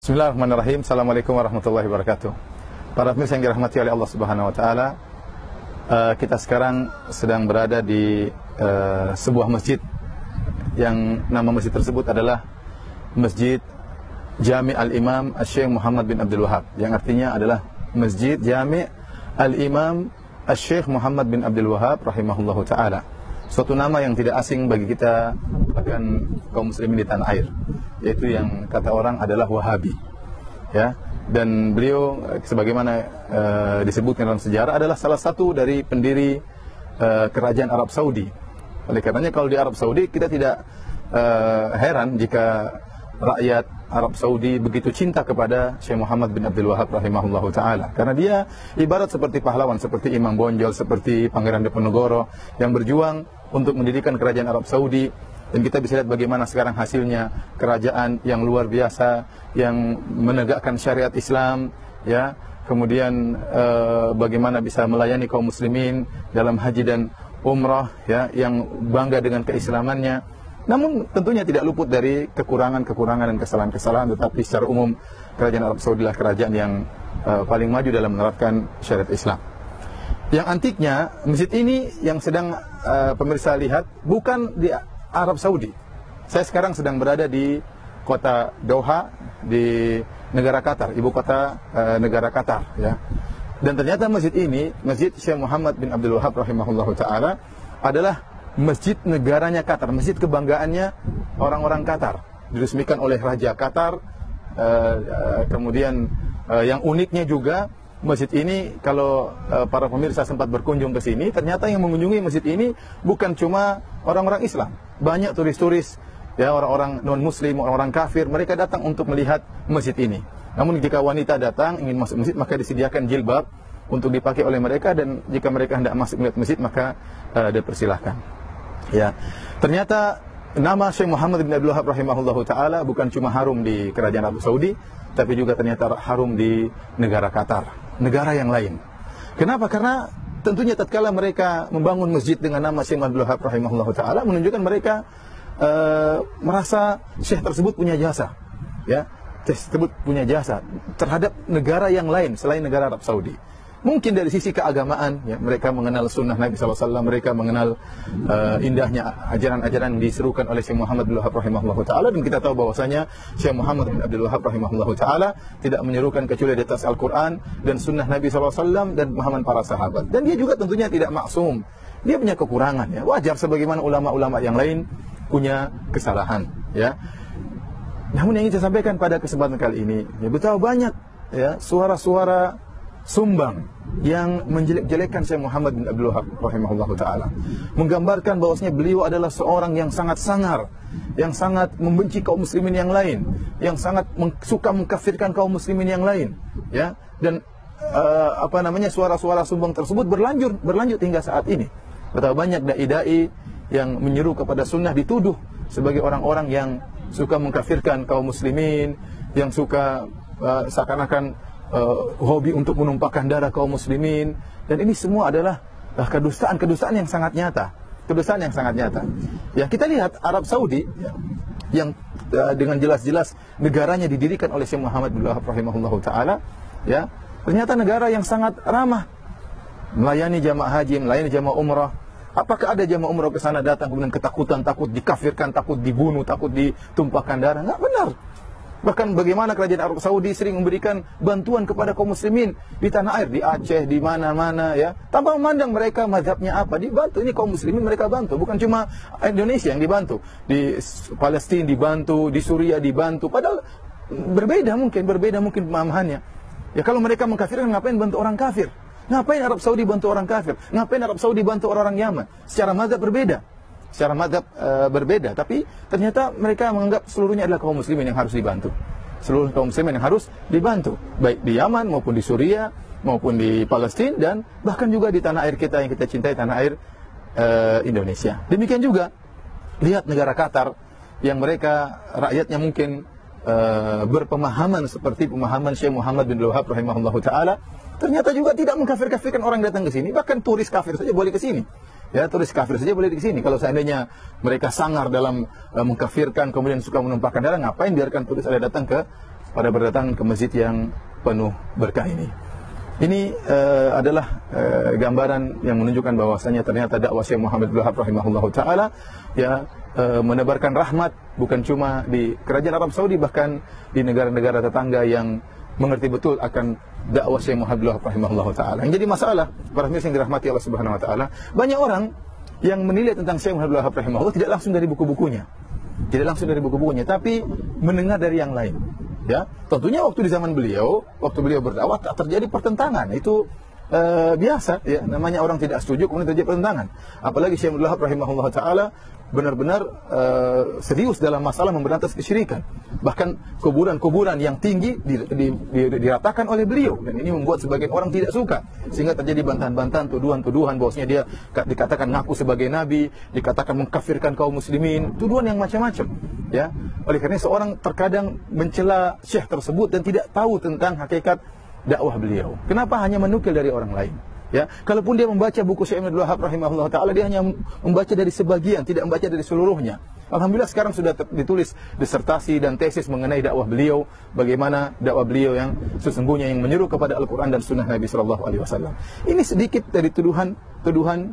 Bismillahirrahmanirrahim. Assalamualaikum warahmatullahi wabarakatuh. Para pemirsa yang dirahmati oleh Allah Subhanahu wa taala, kita sekarang sedang berada di sebuah masjid yang nama masjid tersebut adalah Masjid Jami' Al-Imam Asy-Syaikh Muhammad bin Abdul Wahab, yang artinya adalah Masjid Jami' Al-Imam Asy-Syaikh Muhammad bin Abdul Wahab rahimahullahu taala. Suatu nama yang tidak asing bagi kita, bahkan kaum muslimin di tanah air, yaitu yang kata orang adalah Wahabi, ya. Dan beliau sebagaimana disebutkan dalam sejarah adalah salah satu dari pendiri kerajaan Arab Saudi. Oleh karenanya kalau di Arab Saudi kita tidak heran jika rakyat Arab Saudi begitu cinta kepada Syekh Muhammad bin Abdul Wahab rahimahullahu taala, karena dia ibarat seperti pahlawan, seperti Imam Bonjol, seperti Pangeran Diponegoro yang berjuang untuk mendirikan kerajaan Arab Saudi. Dan kita bisa lihat bagaimana sekarang hasilnya, kerajaan yang luar biasa yang menegakkan syariat Islam, ya. Kemudian bagaimana bisa melayani kaum muslimin dalam haji dan umrah, ya, yang bangga dengan keislamannya. Namun tentunya tidak luput dari kekurangan-kekurangan dan kesalahan-kesalahan, tetapi secara umum kerajaan Arab Saudi adalah kerajaan yang paling maju dalam menerapkan syariat Islam. Yang antiknya, masjid ini yang sedang pemirsa lihat bukan di Arab Saudi. Saya sekarang sedang berada di kota Doha, di negara Qatar, ibu kota negara Qatar, ya. Dan ternyata masjid ini, Masjid Syekh Muhammad bin Abdul Wahab rahimahullahu taala, adalah masjid negaranya Qatar, masjid kebanggaannya orang-orang Qatar, diresmikan oleh Raja Qatar. Kemudian yang uniknya juga masjid ini, kalau para pemirsa sempat berkunjung ke sini, ternyata yang mengunjungi masjid ini bukan cuma orang-orang Islam, banyak turis-turis, ya, orang-orang non-Muslim, orang-orang kafir, mereka datang untuk melihat masjid ini. Namun jika wanita datang ingin masuk masjid, maka disediakan jilbab untuk dipakai oleh mereka, dan jika mereka hendak masuk melihat masjid, maka dipersilahkan. Ya, ternyata nama Syekh Muhammad bin Abdul Wahab rahimahullahu taala bukan cuma harum di kerajaan Arab Saudi, tapi juga ternyata harum di negara Qatar, negara yang lain. Kenapa? Karena tentunya tatkala mereka membangun masjid dengan nama Syekh Abdul Wahab rahimahullahu taala, menunjukkan mereka merasa Syekh tersebut punya jasa, ya, tersebut punya jasa terhadap negara yang lain selain negara Arab Saudi. Mungkin dari sisi keagamaan, ya, mereka mengenal sunnah Nabi SAW, mereka mengenal indahnya ajaran-ajaran yang diserukan oleh Syekh Muhammad bin Abdul Wahab rahimahullahu taala, dan kita tahu bahwasanya Syekh Muhammad bin Abdul Wahab rahimahullahu taala tidak menyerukan kecuali di atas Al-Qur'an dan sunnah Nabi SAW dan pemahaman para sahabat. Dan dia juga tentunya tidak maksum, dia punya kekurangan, ya. Wajar sebagaimana ulama-ulama yang lain punya kesalahan, ya. Namun yang ingin saya sampaikan pada kesempatan kali ini, ya, betapa banyak, ya, suara-suara sumbang yang menjelek-jelekkan Syekh Muhammad bin Abdul Wahab rahimahullahu taala, menggambarkan bahwasanya beliau adalah seorang yang sangat sangar, yang sangat membenci kaum muslimin yang lain, yang sangat suka mengkafirkan kaum muslimin yang lain, ya. Dan suara-suara sumbang tersebut berlanjut hingga saat ini. Betapa banyak dai-dai yang menyeru kepada sunnah dituduh sebagai orang-orang yang suka mengkafirkan kaum muslimin, yang suka seakan-akan hobi untuk menumpahkan darah kaum muslimin. Dan ini semua adalah kedustaan yang sangat nyata, kedustaan yang sangat nyata. Ya, kita lihat Arab Saudi, ya, yang dengan jelas-jelas negaranya didirikan oleh Syekh Muhammad bin Abdul Wahab rahimahullahu taala, ya, ternyata negara yang sangat ramah, melayani jamaah haji, melayani jamaah umrah. Apakah ada jamaah umrah ke sana datang kemudian ketakutan, takut dikafirkan, takut dibunuh, takut ditumpahkan darah? Enggak benar. Bahkan bagaimana kerajaan Arab Saudi sering memberikan bantuan kepada kaum muslimin di tanah air, di Aceh, di mana-mana, ya, tanpa memandang mereka mazhabnya apa, dibantu. Ini kaum muslimin mereka bantu, bukan cuma Indonesia yang dibantu, di Palestina dibantu, di Suriah dibantu. Padahal berbeda mungkin pemahamannya. Ya, kalau mereka mengkafirkan, ngapain bantu orang kafir? Ngapain Arab Saudi bantu orang kafir? Ngapain Arab Saudi bantu orang Yaman? Secara mazhab berbeda. Berbeda, tapi ternyata mereka menganggap seluruhnya adalah kaum muslimin yang harus dibantu. Seluruh kaum muslimin yang harus dibantu, baik di Yaman maupun di Suriah maupun di Palestina, dan bahkan juga di tanah air kita yang kita cintai, tanah air Indonesia. Demikian juga lihat negara Qatar yang mereka rakyatnya mungkin berpemahaman seperti pemahaman Syekh Muhammad bin Abdul Wahab rahimahullahu taala, ternyata juga tidak mengkafir-kafirkan orang datang ke sini, bahkan turis kafir saja boleh ke sini. Ya, turis kafir saja boleh di sini. Kalau seandainya mereka sangar dalam mengkafirkan, kemudian suka menumpahkan darah, ngapain biarkan turis ada datang ke pada berdatangan ke masjid yang penuh berkah ini. Ini adalah gambaran yang menunjukkan bahwasanya ternyata dakwah Syekh Muhammad Abdul Wahab rahimahullahu taala ya menebarkan rahmat bukan cuma di kerajaan Arab Saudi, bahkan di negara-negara tetangga yang mengerti betul akan dakwah Syekh Muhammad Abdul Wahab rahimahullahu taala. Yang jadi masalah para pemirsa yang dirahmati Allah Subhanahu wa taala, banyak orang yang menilai tentang Syekh Muhammad Abdul Wahab rahimahullah tidak langsung dari buku-bukunya. Tidak langsung dari buku-bukunya, tapi mendengar dari yang lain. Ya, tentunya waktu di zaman beliau, waktu beliau berdakwah tak terjadi pertentangan. Itu biasa, ya, namanya orang tidak setuju kemudian terjadi pertentangan. Apalagi Syekh Abdul Wahab rahimahullah taala benar-benar serius dalam masalah memberantas kesyirikan. Bahkan kuburan-kuburan yang tinggi diratakan oleh beliau, dan ini membuat sebagian orang tidak suka, sehingga terjadi bantahan-bantahan, tuduhan-tuduhan bahwasanya dia dikatakan ngaku sebagai nabi, dikatakan mengkafirkan kaum muslimin, tuduhan yang macam-macam. Ya, oleh karena seorang terkadang mencela syekh tersebut dan tidak tahu tentang hakikat dakwah beliau. Kenapa hanya menukil dari orang lain? Ya, kalaupun dia membaca buku Syekh Abdul Wahab rahimahullah taala, dia hanya membaca dari sebagian, tidak membaca dari seluruhnya. Alhamdulillah sekarang sudah ditulis disertasi dan tesis mengenai dakwah beliau, bagaimana dakwah beliau yang sesungguhnya yang menyeru kepada Al-Qur'an dan sunnah Nabi sallallahu alaihi wasallam. Ini sedikit dari tuduhan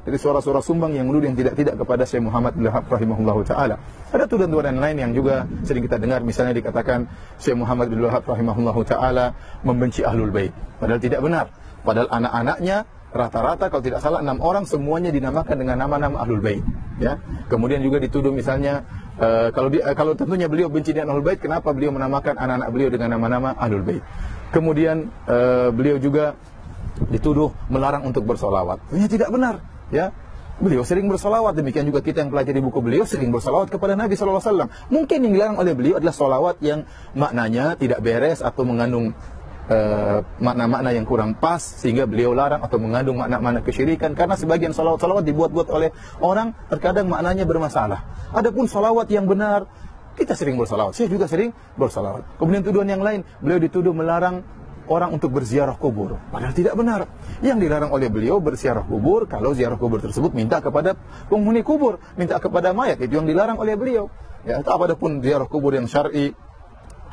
dari suara-suara sumbang yang menuduh yang tidak kepada Syekh Muhammad Abdul Wahab rahimahullah taala. Ada tuduhan-tuduhan lain yang juga sering kita dengar, misalnya dikatakan Syekh Muhammad Abdul Wahab rahimahullah taala membenci Ahlul Bait. Padahal tidak benar. Padahal anak-anaknya rata-rata kalau tidak salah 6 orang semuanya dinamakan dengan nama-nama Ahlul Bait, ya. Kemudian juga dituduh misalnya kalau tentunya beliau benci dengan Ahlul Bait, kenapa beliau menamakan anak-anak beliau dengan nama-nama Ahlul Bait. Kemudian beliau juga dituduh melarang untuk bersolawat. Ini tidak benar, ya. Beliau sering bersolawat, demikian juga kita yang pelajari buku beliau sering bersolawat kepada Nabi sallallahu alaihi wasallam. Mungkin yang dilarang oleh beliau adalah solawat yang maknanya tidak beres atau mengandung makna-makna yang kurang pas, sehingga beliau larang, atau mengandung makna-makna kesyirikan, karena sebagian salawat-salawat dibuat-buat oleh orang terkadang maknanya bermasalah. Adapun salawat yang benar, kita sering bersalawat, saya juga sering bersalawat. Kemudian tuduhan yang lain, beliau dituduh melarang orang untuk berziarah kubur, padahal tidak benar. Yang dilarang oleh beliau berziarah kubur kalau ziarah kubur tersebut minta kepada penghuni kubur, minta kepada mayat, itu yang dilarang oleh beliau. Ya, apapun ziarah kubur yang syar'i,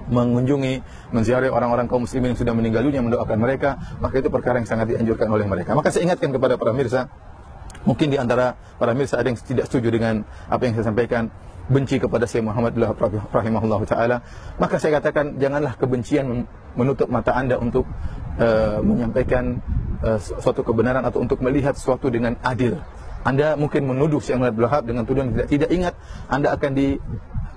mengunjungi, menziarahi orang-orang kaum muslimin yang sudah meninggal dunia, mendoakan mereka, maka itu perkara yang sangat dianjurkan oleh mereka. Maka saya ingatkan kepada para mirsa, mungkin di antara para mirsa ada yang tidak setuju dengan apa yang saya sampaikan, benci kepada Syekh Muhammad Abdul Wahab rahimahullah taala, maka saya katakan janganlah kebencian menutup mata Anda untuk menyampaikan suatu kebenaran atau untuk melihat sesuatu dengan adil. Anda mungkin menuduh Syekh Muhammad Abdul Wahab dengan tuduhan tidak ingat, Anda akan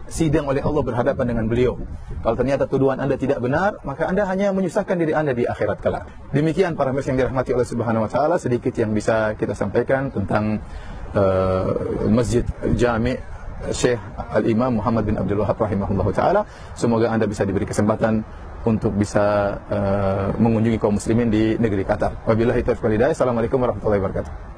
sidang oleh Allah berhadapan dengan beliau. Kalau ternyata tuduhan Anda tidak benar, maka Anda hanya menyusahkan diri Anda di akhirat kelak. Demikian para pemirsa yang dirahmati Allah Subhanahu wa taala, sedikit yang bisa kita sampaikan tentang Masjid Jami' Syekh Al-Imam Muhammad bin Abdul Wahab rahimahullah taala. Semoga Anda bisa diberi kesempatan untuk bisa mengunjungi kaum muslimin di negeri Qatar. Wabillahi taufiq wal hidayah. Assalamualaikum warahmatullahi wabarakatuh.